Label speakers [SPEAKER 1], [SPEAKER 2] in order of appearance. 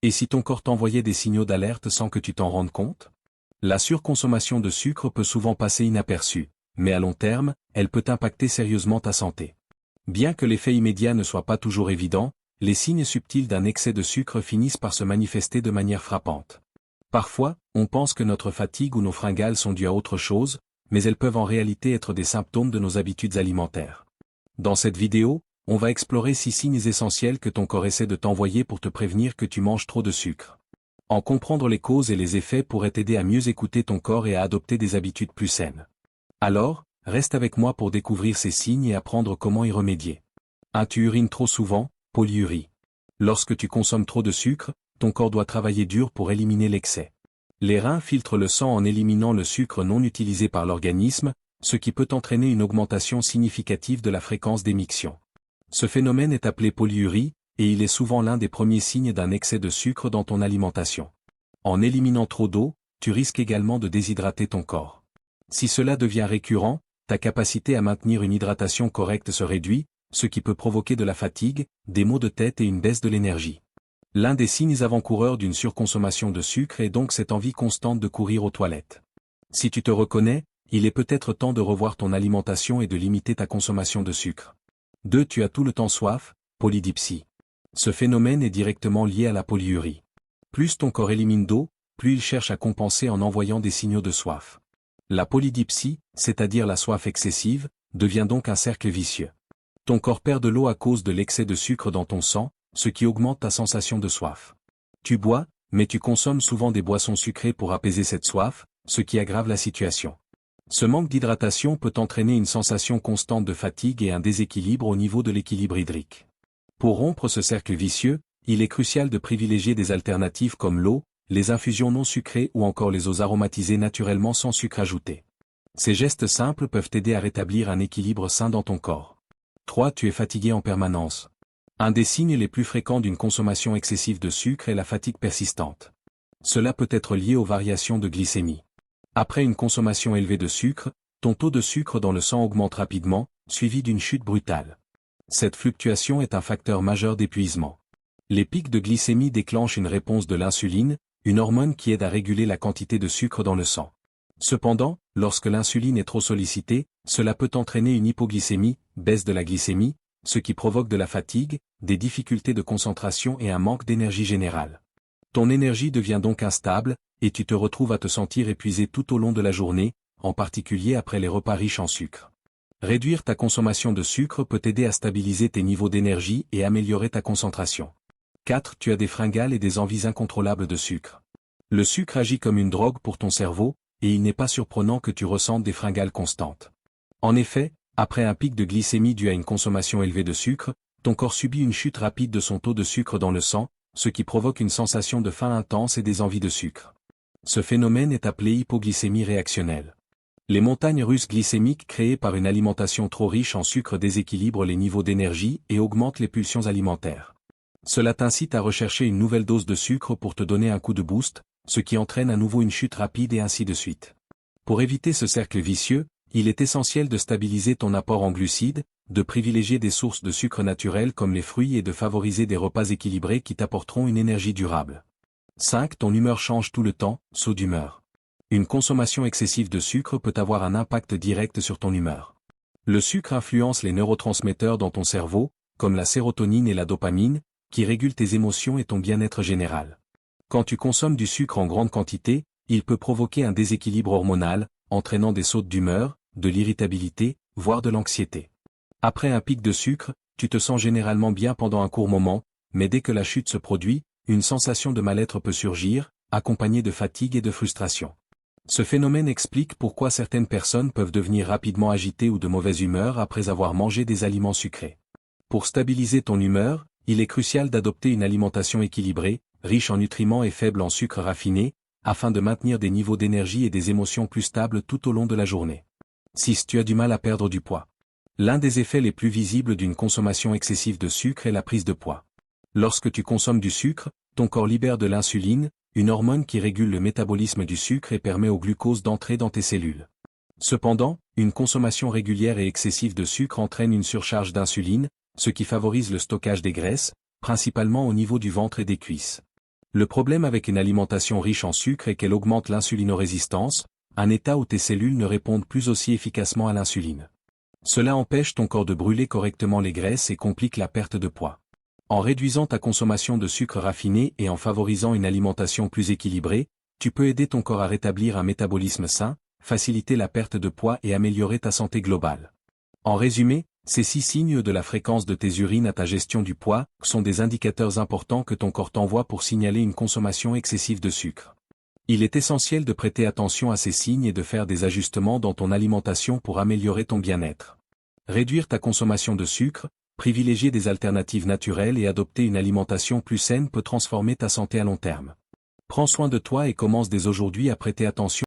[SPEAKER 1] Et si ton corps t'envoyait des signaux d'alerte sans que tu t'en rendes compte? La surconsommation de sucre peut souvent passer inaperçue, mais à long terme, elle peut impacter sérieusement ta santé. Bien que l'effet immédiat ne soit pas toujours évident, les signes subtils d'un excès de sucre finissent par se manifester de manière frappante. Parfois, on pense que notre fatigue ou nos fringales sont dues à autre chose, mais elles peuvent en réalité être des symptômes de nos habitudes alimentaires. Dans cette vidéo, on va explorer 6 signes essentiels que ton corps essaie de t'envoyer pour te prévenir que tu manges trop de sucre. En comprendre les causes et les effets pourrait t'aider à mieux écouter ton corps et à adopter des habitudes plus saines. Alors, reste avec moi pour découvrir ces signes et apprendre comment y remédier. 1. Tu urines trop souvent, polyurie. Lorsque tu consommes trop de sucre, ton corps doit travailler dur pour éliminer l'excès. Les reins filtrent le sang en éliminant le sucre non utilisé par l'organisme, ce qui peut entraîner une augmentation significative de la fréquence d'émission. Ce phénomène est appelé polyurie, et il est souvent l'un des premiers signes d'un excès de sucre dans ton alimentation. En éliminant trop d'eau, tu risques également de déshydrater ton corps. Si cela devient récurrent, ta capacité à maintenir une hydratation correcte se réduit, ce qui peut provoquer de la fatigue, des maux de tête et une baisse de l'énergie. L'un des signes avant-coureurs d'une surconsommation de sucre est donc cette envie constante de courir aux toilettes. Si tu te reconnais, il est peut-être temps de revoir ton alimentation et de limiter ta consommation de sucre. 2. Tu as tout le temps soif, polydipsie. Ce phénomène est directement lié à la polyurie. Plus ton corps élimine d'eau, plus il cherche à compenser en envoyant des signaux de soif. La polydipsie, c'est-à-dire la soif excessive, devient donc un cercle vicieux. Ton corps perd de l'eau à cause de l'excès de sucre dans ton sang, ce qui augmente ta sensation de soif. Tu bois, mais tu consommes souvent des boissons sucrées pour apaiser cette soif, ce qui aggrave la situation. Ce manque d'hydratation peut entraîner une sensation constante de fatigue et un déséquilibre au niveau de l'équilibre hydrique. Pour rompre ce cercle vicieux, il est crucial de privilégier des alternatives comme l'eau, les infusions non sucrées ou encore les eaux aromatisées naturellement sans sucre ajouté. Ces gestes simples peuvent t'aider à rétablir un équilibre sain dans ton corps. 3. Tu es fatigué en permanence. Un des signes les plus fréquents d'une consommation excessive de sucre est la fatigue persistante. Cela peut être lié aux variations de glycémie. Après une consommation élevée de sucre, ton taux de sucre dans le sang augmente rapidement, suivi d'une chute brutale. Cette fluctuation est un facteur majeur d'épuisement. Les pics de glycémie déclenchent une réponse de l'insuline, une hormone qui aide à réguler la quantité de sucre dans le sang. Cependant, lorsque l'insuline est trop sollicitée, cela peut entraîner une hypoglycémie, baisse de la glycémie, ce qui provoque de la fatigue, des difficultés de concentration et un manque d'énergie générale. Ton énergie devient donc instable, et tu te retrouves à te sentir épuisé tout au long de la journée, en particulier après les repas riches en sucre. Réduire ta consommation de sucre peut t'aider à stabiliser tes niveaux d'énergie et améliorer ta concentration. 4. Tu as des fringales et des envies incontrôlables de sucre. Le sucre agit comme une drogue pour ton cerveau, et il n'est pas surprenant que tu ressentes des fringales constantes. En effet, après un pic de glycémie dû à une consommation élevée de sucre, ton corps subit une chute rapide de son taux de sucre dans le sang, ce qui provoque une sensation de faim intense et des envies de sucre. Ce phénomène est appelé hypoglycémie réactionnelle. Les montagnes russes glycémiques créées par une alimentation trop riche en sucre déséquilibrent les niveaux d'énergie et augmentent les pulsions alimentaires. Cela t'incite à rechercher une nouvelle dose de sucre pour te donner un coup de boost, ce qui entraîne à nouveau une chute rapide et ainsi de suite. Pour éviter ce cercle vicieux, il est essentiel de stabiliser ton apport en glucides, de privilégier des sources de sucre naturelles comme les fruits et de favoriser des repas équilibrés qui t'apporteront une énergie durable. 5. Ton humeur change tout le temps, saut d'humeur. Une consommation excessive de sucre peut avoir un impact direct sur ton humeur. Le sucre influence les neurotransmetteurs dans ton cerveau, comme la sérotonine et la dopamine, qui régulent tes émotions et ton bien-être général. Quand tu consommes du sucre en grande quantité, il peut provoquer un déséquilibre hormonal, entraînant des sautes d'humeur, de l'irritabilité, voire de l'anxiété. Après un pic de sucre, tu te sens généralement bien pendant un court moment, mais dès que la chute se produit, une sensation de mal-être peut surgir, accompagnée de fatigue et de frustration. Ce phénomène explique pourquoi certaines personnes peuvent devenir rapidement agitées ou de mauvaise humeur après avoir mangé des aliments sucrés. Pour stabiliser ton humeur, il est crucial d'adopter une alimentation équilibrée, riche en nutriments et faible en sucre raffiné, afin de maintenir des niveaux d'énergie et des émotions plus stables tout au long de la journée. 6. Tu as du mal à perdre du poids. L'un des effets les plus visibles d'une consommation excessive de sucre est la prise de poids. Lorsque tu consommes du sucre, ton corps libère de l'insuline, une hormone qui régule le métabolisme du sucre et permet au glucose d'entrer dans tes cellules. Cependant, une consommation régulière et excessive de sucre entraîne une surcharge d'insuline, ce qui favorise le stockage des graisses, principalement au niveau du ventre et des cuisses. Le problème avec une alimentation riche en sucre est qu'elle augmente l'insulinorésistance, un état où tes cellules ne répondent plus aussi efficacement à l'insuline. Cela empêche ton corps de brûler correctement les graisses et complique la perte de poids. En réduisant ta consommation de sucre raffiné et en favorisant une alimentation plus équilibrée, tu peux aider ton corps à rétablir un métabolisme sain, faciliter la perte de poids et améliorer ta santé globale. En résumé, ces 6 signes de la fréquence de tes urines à ta gestion du poids sont des indicateurs importants que ton corps t'envoie pour signaler une consommation excessive de sucre. Il est essentiel de prêter attention à ces signes et de faire des ajustements dans ton alimentation pour améliorer ton bien-être. Réduire ta consommation de sucre, privilégier des alternatives naturelles et adopter une alimentation plus saine peut transformer ta santé à long terme. Prends soin de toi et commence dès aujourd'hui à prêter attention